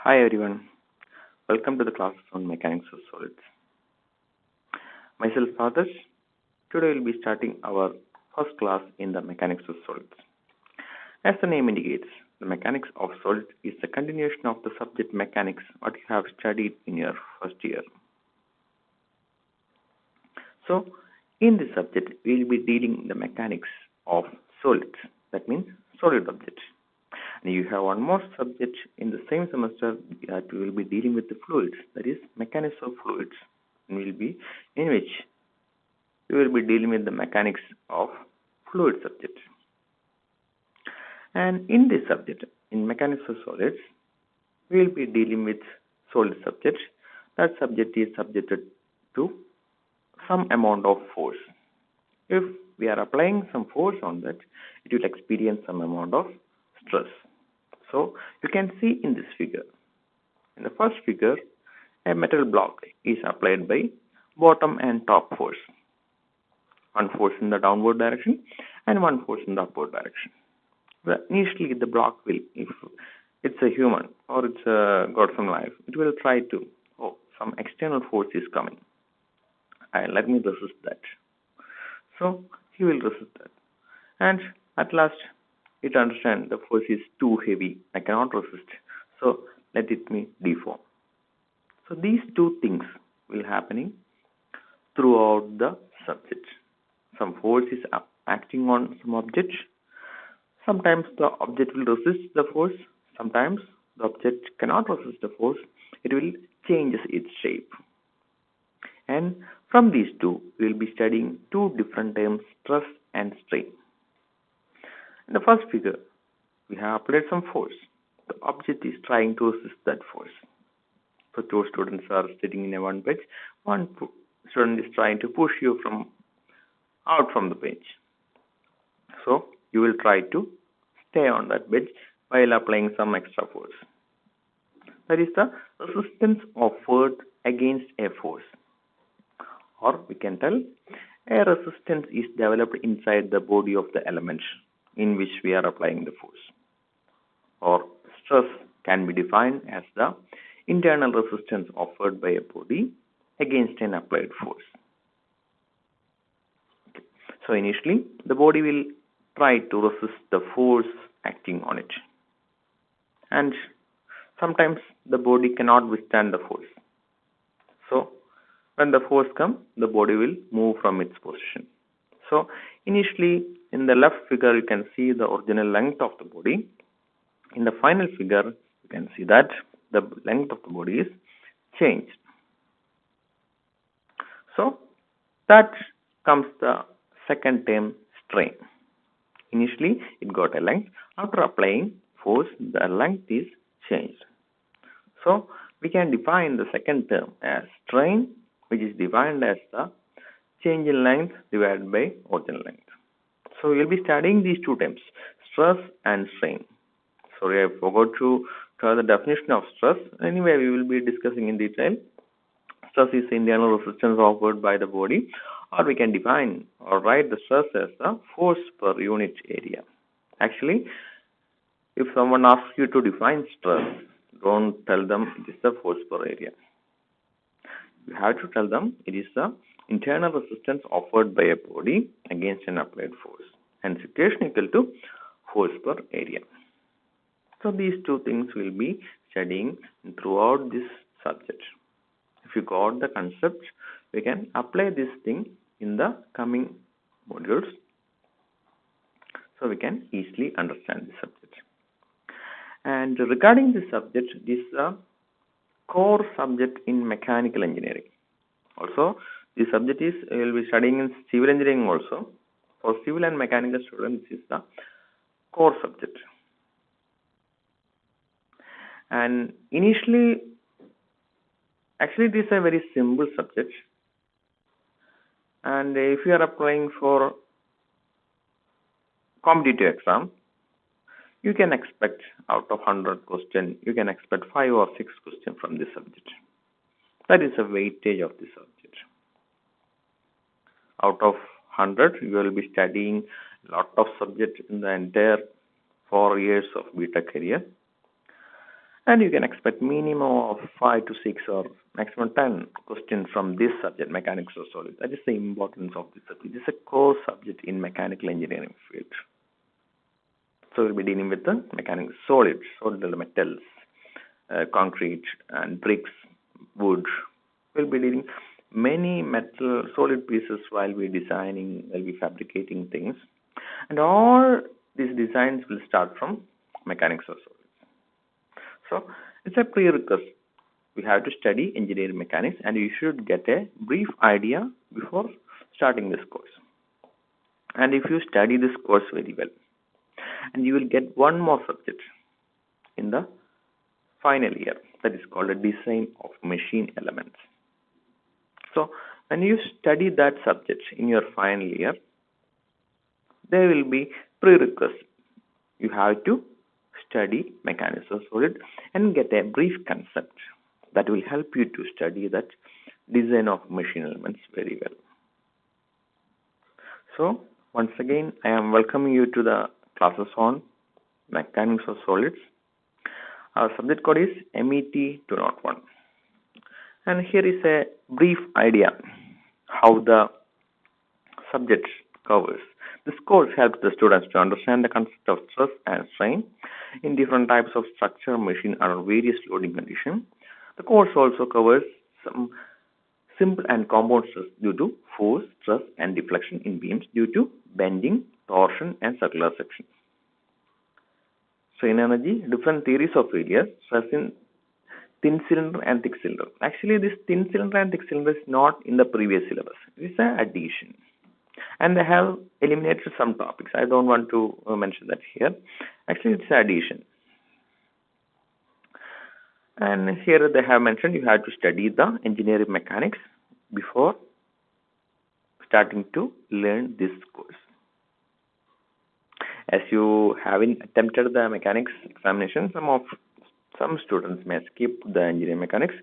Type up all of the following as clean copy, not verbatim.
Hi everyone, welcome to the class on Mechanics of Solids. Myself Adarsh. Today we'll be starting our first class in the Mechanics of Solids. As the name indicates, the Mechanics of Solids is the continuation of the subject mechanics what you have studied in your first year. So, in this subject, we'll be dealing the mechanics of solids. That means solid objects. And you have one more subject in the same semester that we will be dealing with the fluids, that is mechanics of fluids, and in which we will be dealing with the mechanics of fluid subject. And in this subject, in mechanics of solids, we will be dealing with solid subject. That subject is subjected to some amount of force. If we are applying some force on that, it will experience some amount of stress. So you can see in this figure. In the first figure, a metal block is applied by bottom and top force. One force in the downward direction and one force in the upward direction. Initially, the block will, if it's a human or it's got some life, it will try to, some external force is coming. Let me resist that. So he will resist that. And at last, it understands the force is too heavy. I cannot resist. So let it me deform. So these two things will happening throughout the subject. Some force is acting on some object. Sometimes the object will resist the force. Sometimes the object cannot resist the force. It will change its shape. And from these two, we will be studying two different terms, stress and strain. In the first figure, we have applied some force. The object is trying to resist that force. So two students are sitting in a one bench. One student is trying to push you out from the bench. So you will try to stay on that bench while applying some extra force. That is the resistance offered against a force. Or we can tell a resistance is developed inside the body of the element in which we are applying the force. Or stress can be defined as the internal resistance offered by a body against an applied force. Okay. So initially, the body will try to resist the force acting on it. And sometimes the body cannot withstand the force. So when the force comes, the body will move from its position. So initially, in the left figure, you can see the original length of the body. In the final figure, you can see that the length of the body is changed. So that comes the second term, strain. Initially, it got a length. After applying force, the length is changed. So we can define the second term as strain, which is defined as the change in length divided by original length. So we will be studying these two terms, stress and strain. Sorry, I forgot to tell the definition of stress. Anyway, we will be discussing in detail. Stress is the internal resistance offered by the body, or we can define or write the stress as the force per unit area. Actually, if someone asks you to define stress, don't tell them it is the force per area. You have to tell them it is the internal resistance offered by a body against an applied force, and situation equal to force per area. So these two things will be studying throughout this subject. If you got the concept, we can apply this thing in the coming modules, so we can easily understand the subject. And regarding this subject, this is a core subject in mechanical engineering. Also, this subject is we will be studying in civil engineering also. For civil and mechanical students, this is the core subject. And initially, actually, this is a very simple subject. And if you are applying for competitive exam, you can expect out of 100 questions, you can expect 5 or 6 questions from this subject. That is the weightage of this subject. Out of 100, you will be studying a lot of subjects in the entire 4 years of BTech career. And you can expect minimum of 5 to 6 or maximum 10 questions from this subject, mechanics or solids. That is the importance of this subject. This is a core subject in mechanical engineering field. So we'll be dealing with the mechanics, solids, solid metals, concrete and bricks, wood. We'll be dealing many metal solid pieces while we're designing, while we're fabricating things. And all these designs will start from mechanics or solids. So it's a prerequisite. We have to study engineering mechanics, and you should get a brief idea before starting this course. And if you study this course very well, and you will get one more subject in the final year, that is called a design of machine elements. So when you study that subject in your final year, there will be prerequisites. You have to study mechanics of solid and get a brief concept that will help you to study that design of machine elements very well. So once again, I am welcoming you to the classes on mechanics of solids. Our subject code is MET201. And here is a brief idea how the subject covers. This course helps the students to understand the concept of stress and strain in different types of structure, machine, and various loading conditions. The course also covers some simple and compound stress due to force, stress, and deflection in beams due to bending, torsion, and circular section. Strain energy, different theories of failure, stress in thin cylinder and thick cylinder. Actually, this thin cylinder and thick cylinder is not in the previous syllabus. It is an addition. And they have eliminated some topics. I don't want to mention that here. Actually, it's an addition. And here they have mentioned you have to study the engineering mechanics before starting to learn this course. As you haven't attempted the mechanics examination, some students may skip the engineering mechanics.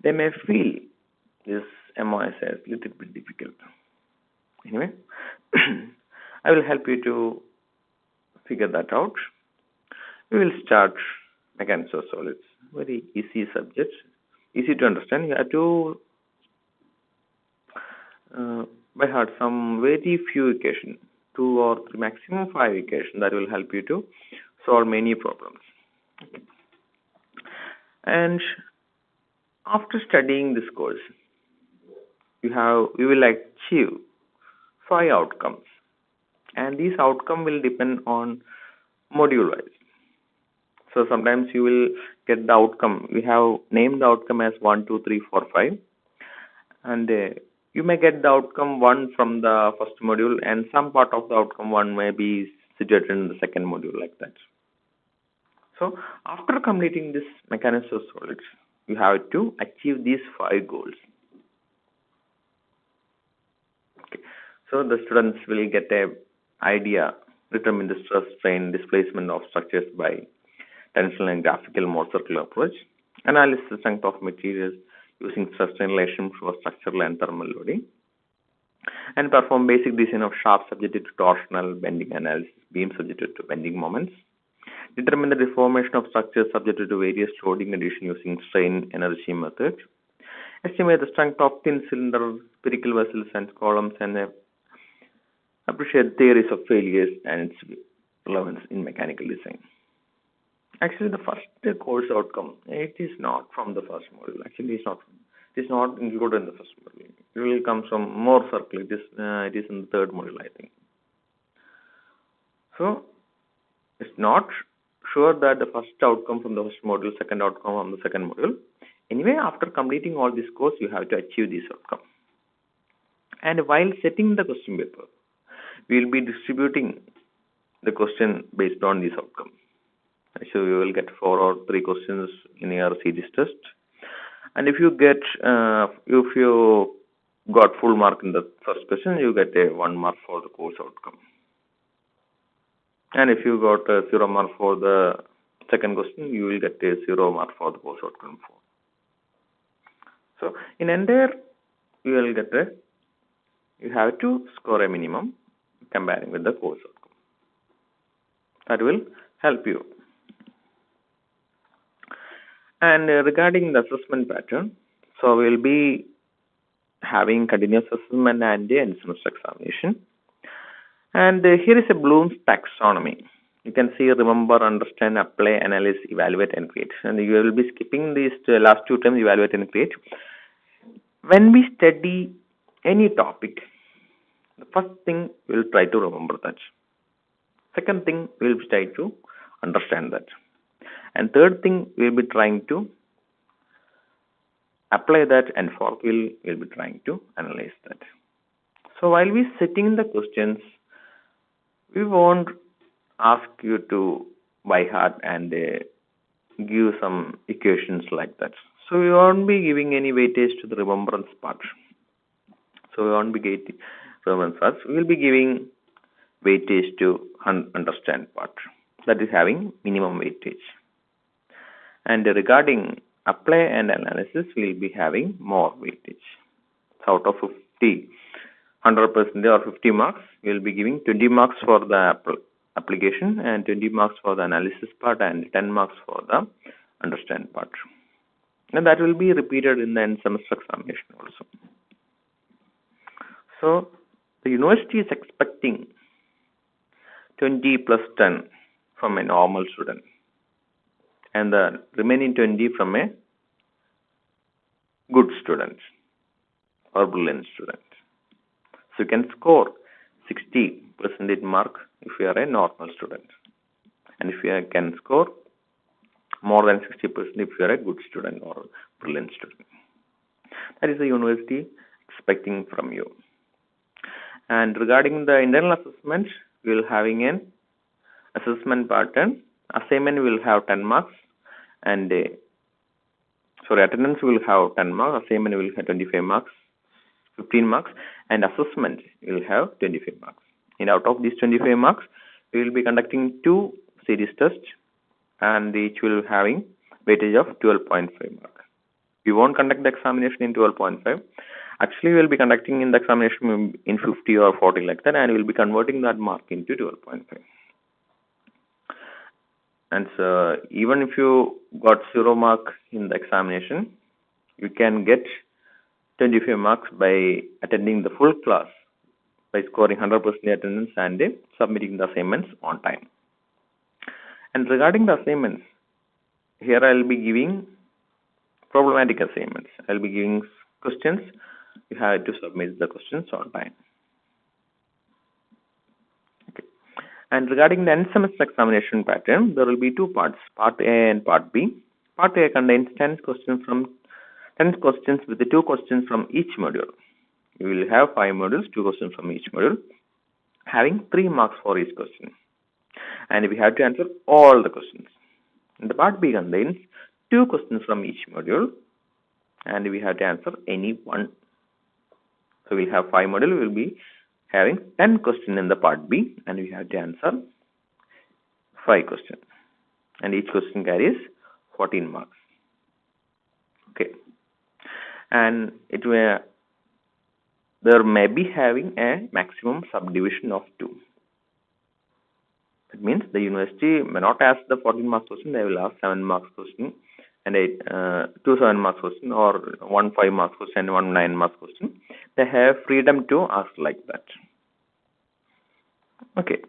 They may feel this MOS as a little bit difficult. Anyway, I will help you to figure that out. We will start mechanics of solids. Very easy subject, easy to understand. You have to by heart some very few equations, 2 or 3, maximum 5 equations that will help you to solve many problems. Okay. And after studying this course, we will achieve 5 outcomes, and these outcomes will depend on module wise. So sometimes you will get the outcome. We have named the outcome as 1, 2, 3, 4, 5, and you may get the outcome 1 from the first module, and some part of the outcome 1 may be situated in the second module, like that. So after completing this mechanics of solids, you have to achieve these 5 goals. Okay. So the students will get a idea, determine the stress, strain, displacement of structures by tensional and graphical mode circular approach, analyze the strength of materials using stress strain relation for structural and thermal loading, and perform basic design of shafts subjected to torsional bending analysis, beams subjected to bending moments, determine the deformation of structures subjected to various loading conditions using strain energy method, estimate the strength of thin cylinder, spherical vessels and columns, and appreciate theories of failures and its relevance in mechanical design. Actually, the first course outcome, it is not from the first module. Actually, it is not included in the first module. It will come from more circle. It is in the third module, I think. So, it's not sure that the first outcome from the first module, second outcome from the second module. Anyway, after completing all this course, you have to achieve this outcome. And while setting the question paper, we will be distributing the question based on this outcome. So you will get 4 or 3 questions in your series test, and if you got full mark in the first question, you get a 1 mark for the course outcome. And if you got a 0 mark for the second question, you will get a 0 mark for the course outcome. So in entire, you have to score a minimum comparing with the course outcome. That will help you. And regarding the assessment pattern, so we'll be having continuous assessment and the end semester examination. And here is a Bloom's taxonomy. You can see remember, understand, apply, analyze, evaluate, and create. And you will be skipping these last two terms, evaluate and create. When we study any topic, the first thing we'll try to remember that. Second thing we'll try to understand that. And third thing we'll be trying to apply that, and fourth we'll be trying to analyze that. So while we setting the questions, we won't ask you to by heart and give some equations like that. So we won't be giving any weightage to the remembrance part. So we won't be getting remembrance parts. We will be giving weightage to understand part. That is having minimum weightage. And regarding apply and analysis, we will be having more weightage. So out of 50, 100% or 50 marks, we will be giving 20 marks for the application and 20 marks for the analysis part and 10 marks for the understand part. And that will be repeated in the end semester examination also. So the university is expecting 20 plus 10 from a normal student and the remaining 20 from a good student or brilliant student. So you can score 60% mark if you are a normal student, and if you can score more than 60% if you are a good student or brilliant student. That is the university expecting from you. And regarding the internal assessment, we will having an assessment pattern. Assignment will have 10 marks, and attendance will have 10 marks. Assignment will have 25 marks, 15 marks, and assessment will have 25 marks. And out of these 25 marks, we will be conducting 2 series tests, and each will having weightage of 12.5 marks. We won't conduct the examination in 12.5. Actually, we will be conducting in the examination in 50 or 40 like that, and we will be converting that mark into 12.5. And so even if you got 0 mark in the examination, you can get 25 marks by attending the full class, by scoring 100% attendance and submitting the assignments on time. And regarding the assignments, here I will be giving problematic assignments. I will be giving questions. You have to submit the questions on time. Okay. And regarding the end semester examination pattern, there will be 2 parts, Part A and Part B. Part A contains 10 questions with the 2 questions from each module. You will have 5 modules, 2 questions from each module, having 3 marks for each question. And we have to answer all the questions. And the Part B contains 2 questions from each module, and we have to answer any one. So we have 5 modules. We will be having 10 questions in the Part B, and we have to answer 5 questions. And each question carries 14 marks. Okay. And there may be having a maximum subdivision of 2. That means the university may not ask the 14 marks question, they will ask 7 marks question and 2 7 marks question, or 1 5 marks question and 1 9 marks question. They have freedom to ask like that. Okay.